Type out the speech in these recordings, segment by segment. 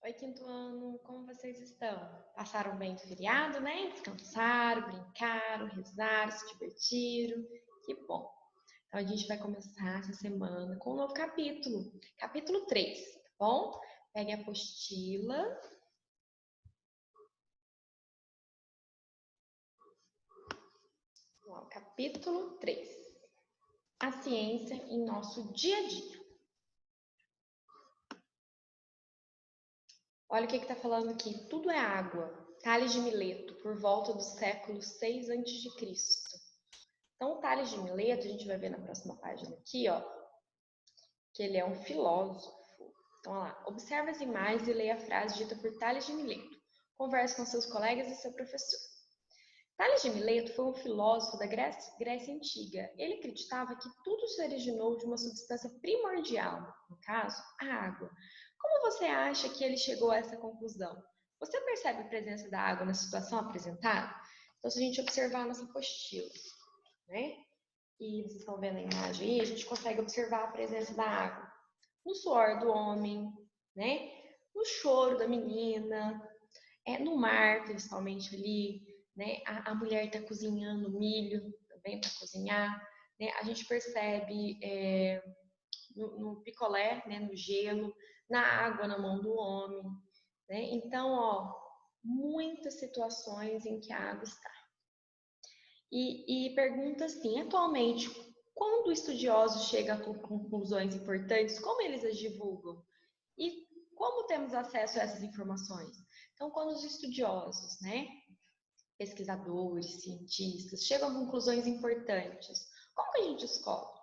Oi, quinto ano, como vocês estão? Passaram bem o feriado, né? Descansaram, brincaram, rezaram, se divertiram. Que bom. Então, a gente vai começar essa semana com um novo capítulo. Capítulo 3, tá bom? Pegue a apostila. Vamos lá, capítulo 3. A ciência em nosso dia a dia. Olha o que está falando aqui. Tudo é água. Tales de Mileto, por volta do século 6 a.C. Então, o Tales de Mileto, a gente vai ver na próxima página aqui, ó, que ele é um filósofo. Então, olha lá, observe as imagens e leia a frase dita por Tales de Mileto. Converse com seus colegas e seu professor. Tales de Mileto foi um filósofo da Grécia Antiga. Ele acreditava que tudo se originou de uma substância primordial, no caso, a água. Como você acha que ele chegou a essa conclusão? Você percebe a presença da água na situação apresentada? Então, se a gente observar a nossa apostila, né? E vocês estão vendo a imagem aí, a gente consegue observar a presença da água no suor do homem, né? No choro da menina, no mar, principalmente ali, né? A mulher está cozinhando milho também para cozinhar, né? A gente percebe no picolé, né? No gelo, na água na mão do homem, né? Então, ó, muitas situações em que a água está. E pergunta assim, atualmente, quando estudiosos chegam a conclusões importantes, como eles as divulgam? E como temos acesso a essas informações? Então, quando os estudiosos, né, pesquisadores, cientistas, chegam a conclusões importantes, como que a gente descobre?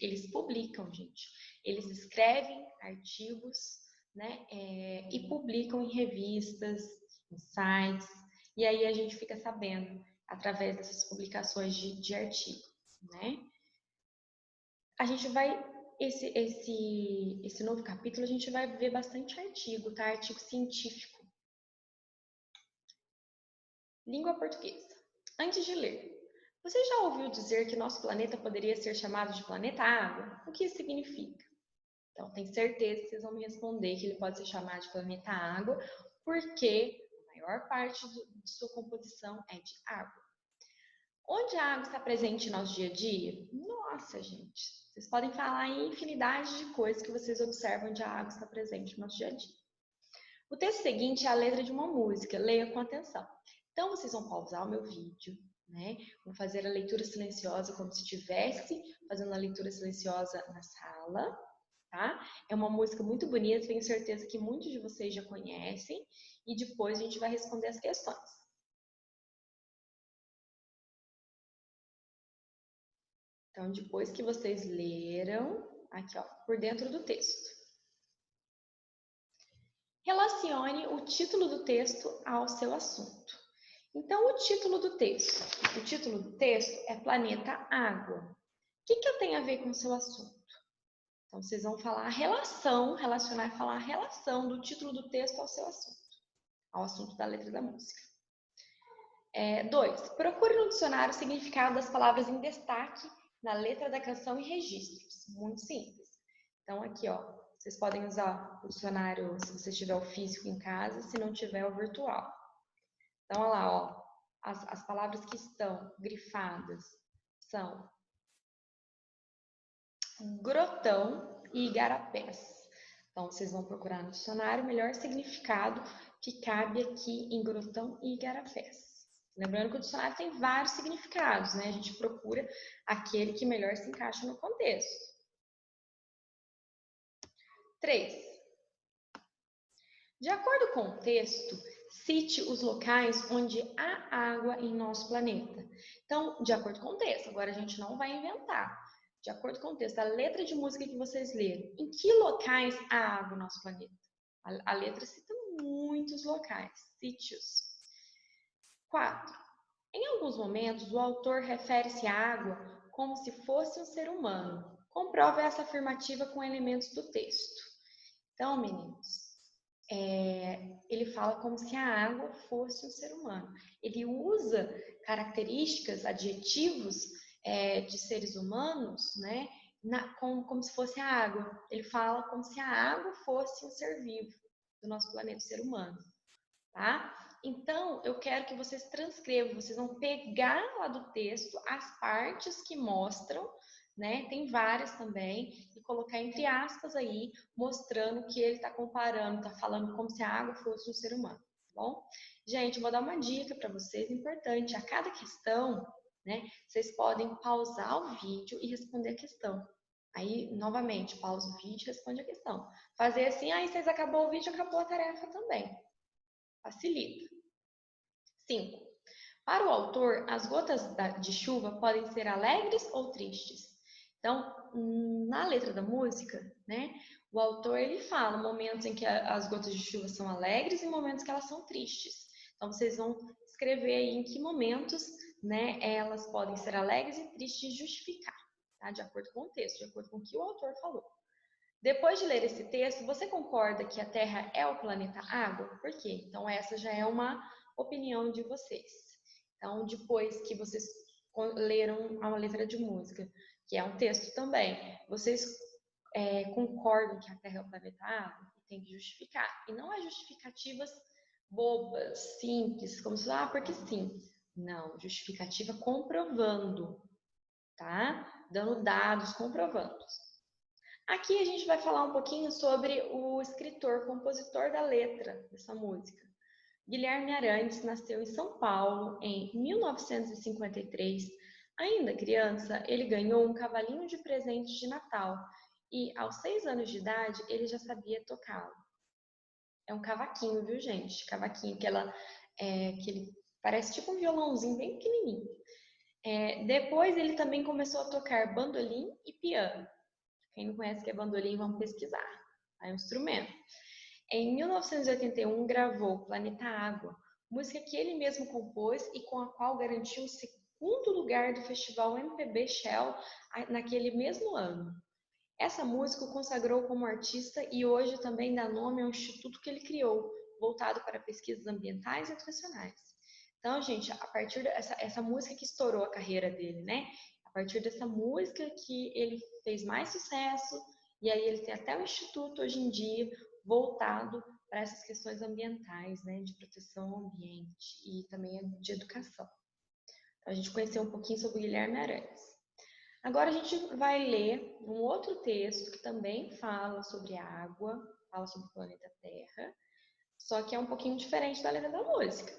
Eles publicam, gente. Eles escrevem artigos, né, e publicam em revistas, em sites, e aí a gente fica sabendo através dessas publicações de artigo, né? A gente vai esse novo capítulo a gente vai ver bastante artigo, tá? Artigo científico. Língua portuguesa. Antes de ler, você já ouviu dizer que nosso planeta poderia ser chamado de planeta água? O que isso significa? Então, tenho certeza que vocês vão me responder que ele pode ser chamado de planeta água, porque a maior parte de sua composição é de água. Onde a água está presente no nosso dia a dia? Nossa, gente, vocês podem falar em infinidade de coisas que vocês observam onde a água está presente no nosso dia a dia. O texto seguinte é a letra de uma música, leia com atenção. Então, vocês vão pausar o meu vídeo, né? Vão fazer a leitura silenciosa como se estivesse fazendo a leitura silenciosa na sala, tá? É uma música muito bonita, tenho certeza que muitos de vocês já conhecem, e depois a gente vai responder as questões. Então, depois que vocês leram, aqui ó, por dentro do texto. Relacione o título do texto ao seu assunto. Então, o título do texto é Planeta Água. O que tem a ver com o seu assunto? Então, vocês vão falar a relação, relacionar e falar a relação do título do texto ao seu assunto, ao assunto da letra da música. 2. Procure no dicionário o significado das palavras em destaque na letra da canção e registros. Muito simples. Então, aqui, ó, vocês podem usar o dicionário se você tiver o físico em casa, se não tiver o virtual. Então, olha lá, ó, as palavras que estão grifadas são grotão e igarapés. Então, vocês vão procurar no dicionário o melhor significado que cabe aqui em grotão e igarapés. Lembrando que o dicionário tem vários significados, né? A gente procura aquele que melhor se encaixa no contexto. 3. De acordo com o texto, cite os locais onde há água em nosso planeta. Então, de acordo com o texto, agora a gente não vai inventar. De acordo com o texto, a letra de música que vocês leram, em que locais há água no nosso planeta? A letra cita muitos locais, sítios. 4. Em alguns momentos, o autor refere-se à água como se fosse um ser humano. Comprove essa afirmativa com elementos do texto. Então, meninos, ele fala como se a água fosse um ser humano. Ele usa características, adjetivos de seres humanos, né, como se fosse a água. Ele fala como se a água fosse um ser vivo. do nosso planeta ser humano, tá? Então, eu quero que vocês transcrevam, vocês vão pegar lá do texto as partes que mostram, né? Tem várias também, e colocar entre aspas aí, mostrando que ele está comparando, está falando como se a água fosse um ser humano, tá bom? Gente, eu vou dar uma dica para vocês importante. A cada questão, né? Vocês podem pausar o vídeo e responder a questão. Aí, novamente, pausa o vídeo e responde a questão. Fazer assim, aí vocês acabou o vídeo, acabou a tarefa também. Facilita. 5. Para o autor, as gotas de chuva podem ser alegres ou tristes. Então, na letra da música, né, o autor ele fala momentos em que as gotas de chuva são alegres e momentos que elas são tristes. Então, vocês vão escrever aí em que momentos, né, elas podem ser alegres e tristes e justificar, tá? De acordo com o texto, de acordo com o que o autor falou. Depois de ler esse texto, você concorda que a Terra é o planeta Água? Por quê? Então, essa já é uma opinião de vocês. Então, depois que vocês leram a letra de música, que é um texto também, vocês concordam que a Terra é o planeta Água? Tem que justificar. E não é justificativas bobas, simples, como se porque sim. Não, justificativa comprovando, tá? Dando dados, comprovando. Aqui a gente vai falar um pouquinho sobre o escritor, compositor da letra dessa música. Guilherme Arantes nasceu em São Paulo em 1953. Ainda criança, ele ganhou um cavalinho de presente de Natal e, aos 6 anos de idade, ele já sabia tocá-lo. É um cavaquinho, viu, gente? Cavaquinho, que ele parece tipo um violãozinho bem pequenininho. Depois, ele também começou a tocar bandolim e piano. Quem não conhece o que é bandolim, vamos pesquisar. É um instrumento. Em 1981, gravou Planeta Água, música que ele mesmo compôs e com a qual garantiu o segundo lugar do festival MPB Shell naquele mesmo ano. Essa música o consagrou como artista e hoje também dá nome ao instituto que ele criou, voltado para pesquisas ambientais e educacionais. Então, gente, a partir dessa música que estourou a carreira dele, né? A partir dessa música que ele fez mais sucesso, e aí ele tem até um instituto hoje em dia voltado para essas questões ambientais, né? De proteção ao ambiente e também de educação. Então, a gente conheceu um pouquinho sobre o Guilherme Arantes. Agora a gente vai ler um outro texto que também fala sobre água, fala sobre o planeta Terra, só que é um pouquinho diferente da letra da música.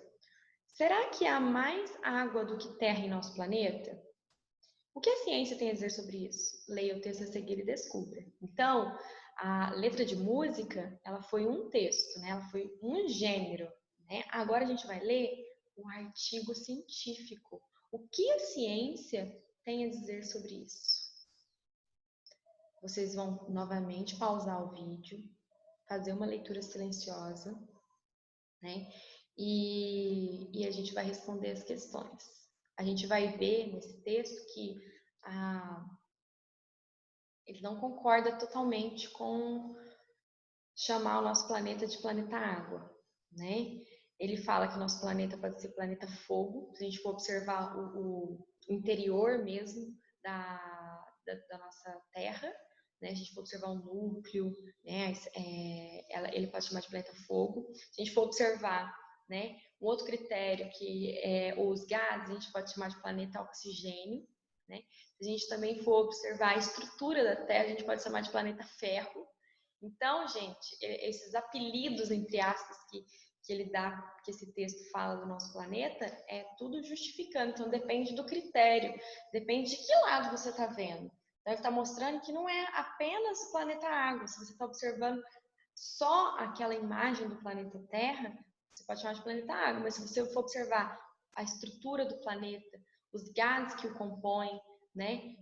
Será que há mais água do que terra em nosso planeta? O que a ciência tem a dizer sobre isso? Leia o texto a seguir e descubra. Então, a letra de música, ela foi um texto, né? Ela foi um gênero, né? Agora a gente vai ler o artigo científico. O que a ciência tem a dizer sobre isso? Vocês vão novamente pausar o vídeo, fazer uma leitura silenciosa, né? E a gente vai responder as questões. A gente vai ver nesse texto que ele não concorda totalmente com chamar o nosso planeta de planeta água, né? Ele fala que o nosso planeta pode ser planeta fogo, se a gente for observar o interior mesmo da nossa Terra, né? A gente for observar o núcleo, né? Ele pode chamar de planeta fogo. Se a gente for observar, né, um outro critério que é os gases, a gente pode chamar de planeta oxigênio, né? Se a gente também for observar a estrutura da Terra, a gente pode chamar de planeta ferro. Então, gente, esses apelidos, entre aspas, que ele dá, que esse texto fala do nosso planeta, é tudo justificando. Então, depende do critério, depende de que lado você está vendo. Então, ele está mostrando que não é apenas o planeta água. Se você está observando só aquela imagem do planeta Terra, você pode chamar de planeta água. Mas se você for observar a estrutura do planeta, os gases que o compõem, né?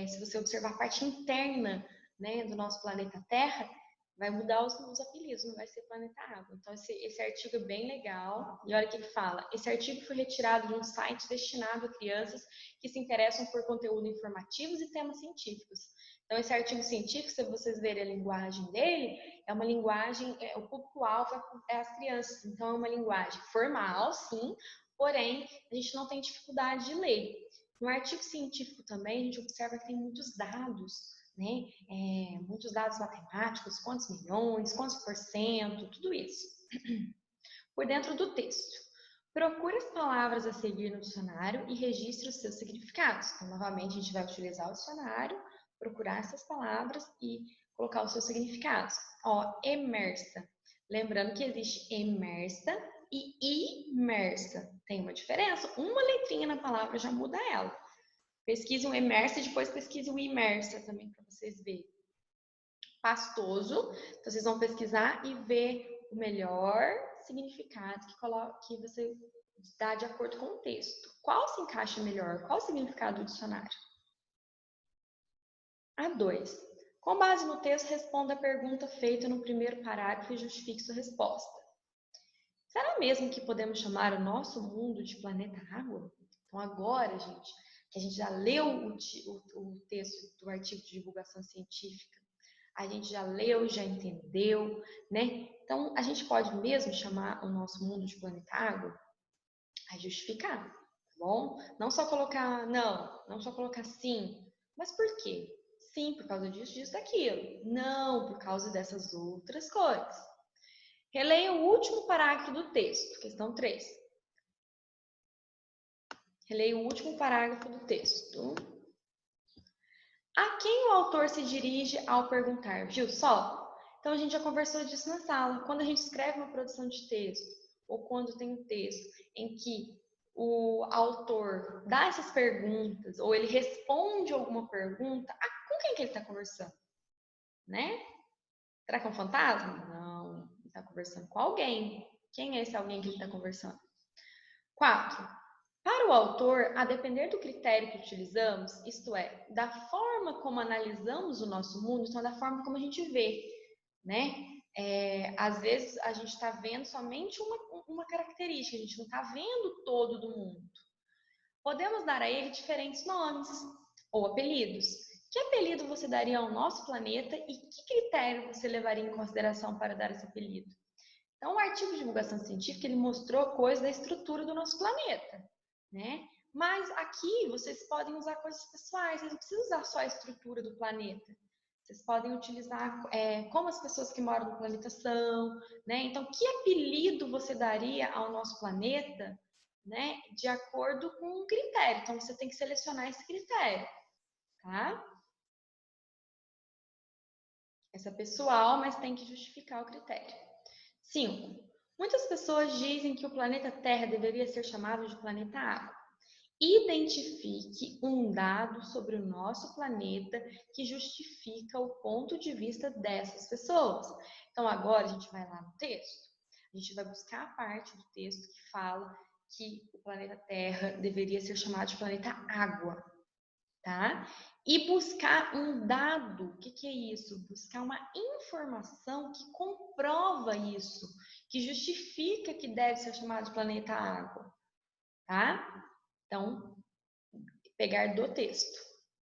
Se você observar a parte interna, né, do nosso planeta Terra, vai mudar os apelidos, não vai ser planeta água. Então, esse artigo é bem legal. E olha o que ele fala. Esse artigo foi retirado de um site destinado a crianças que se interessam por conteúdo informativos e temas científicos. Então, esse artigo científico, se vocês verem a linguagem dele, é uma linguagem, o público-alvo é as crianças. Então, é uma linguagem formal, sim, porém, a gente não tem dificuldade de ler. No artigo científico também, a gente observa que tem muitos dados, né? Muitos dados matemáticos, quantos milhões, quantos por cento, tudo isso. Por dentro do texto. Procure as palavras a seguir no dicionário e registre os seus significados. Então, novamente, a gente vai utilizar o dicionário, procurar essas palavras e colocar os seus significados. Ó, emersa. Lembrando que existe emersa e imersa. Tem uma diferença. Uma letrinha na palavra já muda ela. Pesquise o emersa e depois pesquise o imersa também para vocês verem. Pastoso. Então, vocês vão pesquisar e ver o melhor significado que você dá de acordo com o texto. Qual se encaixa melhor? Qual o significado do dicionário? A2. Com base no texto, responda a pergunta feita no primeiro parágrafo e justifique sua resposta. Será mesmo que podemos chamar o nosso mundo de planeta água? Então agora, gente, que a gente já leu o texto do artigo de divulgação científica, a gente já leu, já entendeu, né? Então, a gente pode mesmo chamar o nosso mundo de planeta água? Aí justificar, tá bom? Não só colocar não, não só colocar sim. Mas por quê? Sim, por causa disso, disso, daquilo. Não, por causa dessas outras coisas. Releia o último parágrafo do texto, questão 3. Releia o último parágrafo do texto. A quem o autor se dirige ao perguntar? Viu só? Então, a gente já conversou disso na sala. Quando a gente escreve uma produção de texto, ou quando tem um texto em que o autor dá essas perguntas, ou ele responde alguma pergunta, com quem que ele está conversando? Né? Será que é um fantasma? Não, ele está conversando com alguém. Quem é esse alguém que ele está conversando? 4. Para o autor, a depender do critério que utilizamos, isto é, da forma como analisamos o nosso mundo, então da forma como a gente vê, né? Às vezes a gente está vendo somente uma característica, a gente não está vendo todo do mundo. Podemos dar a ele diferentes nomes ou apelidos. Que apelido você daria ao nosso planeta e que critério você levaria em consideração para dar esse apelido? Então, o artigo de divulgação científica ele mostrou coisas da estrutura do nosso planeta, né? Mas aqui vocês podem usar coisas pessoais, vocês não precisam usar só a estrutura do planeta. Vocês podem utilizar como as pessoas que moram no planeta são, né? Então, que apelido você daria ao nosso planeta, né? De acordo com um critério. Então, você tem que selecionar esse critério, tá? Essa é pessoal, mas tem que justificar o critério. 5. Muitas pessoas dizem que o planeta Terra deveria ser chamado de planeta Água. Identifique um dado sobre o nosso planeta que justifica o ponto de vista dessas pessoas. Então, agora a gente vai lá no texto. A gente vai buscar a parte do texto que fala que o planeta Terra deveria ser chamado de planeta Água, tá? E buscar um dado, o que é isso? Buscar uma informação que comprova isso, que justifica que deve ser chamado de planeta Água, tá? Então, pegar do texto,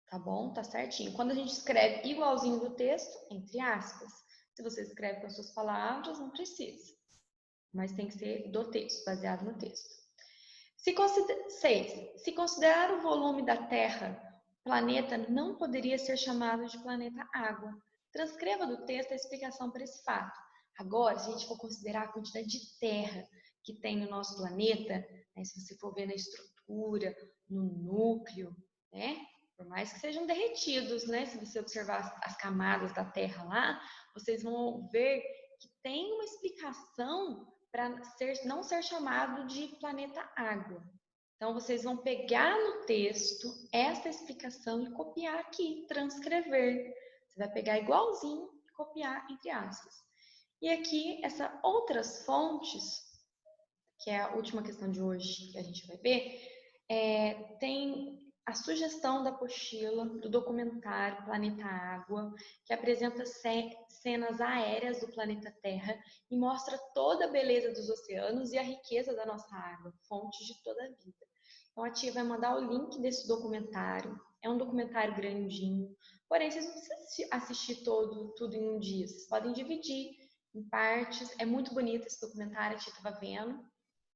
tá bom? Tá certinho. Quando a gente escreve igualzinho do texto, entre aspas. Se você escreve com as suas palavras, não precisa. Mas tem que ser do texto, baseado no texto. 6. Se considerar o volume da Terra, o planeta não poderia ser chamado de planeta Água. Transcreva do texto a explicação para esse fato. Agora, se a gente for considerar a quantidade de terra que tem no nosso planeta, né, se você for ver na estrutura, no núcleo, né, por mais que sejam derretidos, né, se você observar as camadas da Terra lá, vocês vão ver que tem uma explicação para não ser chamado de planeta Água. Então, vocês vão pegar no texto esta explicação e copiar aqui, transcrever. Você vai pegar igualzinho e copiar entre aspas. E aqui, essas outras fontes, que é a última questão de hoje que a gente vai ver, tem a sugestão da apostila do documentário Planeta Água, que apresenta cenas aéreas do planeta Terra e mostra toda a beleza dos oceanos e a riqueza da nossa água, fonte de toda a vida. Então, a tia vai mandar o link desse documentário. É um documentário grandinho, porém, vocês não precisam assistir tudo em um dia. Vocês podem dividir em partes. É muito bonito esse documentário, a tia estava vendo.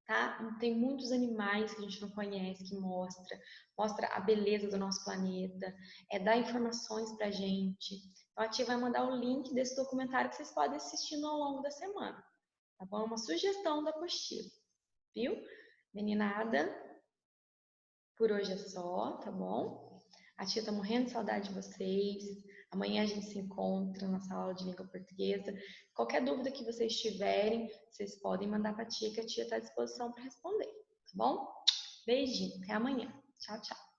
tá? Tem muitos animais que a gente não conhece, que mostra a beleza do nosso planeta, dá informações pra gente. Então a tia vai mandar o link desse documentário que vocês podem assistir ao longo da semana, tá bom? Uma sugestão da apostila, viu? Meninada, por hoje é só, tá bom? A tia tá morrendo de saudade de vocês. Amanhã a gente se encontra na sala de língua portuguesa. Qualquer dúvida que vocês tiverem, vocês podem mandar para a tia, que a tia está à disposição para responder, tá bom? Beijinho, até amanhã. Tchau, tchau.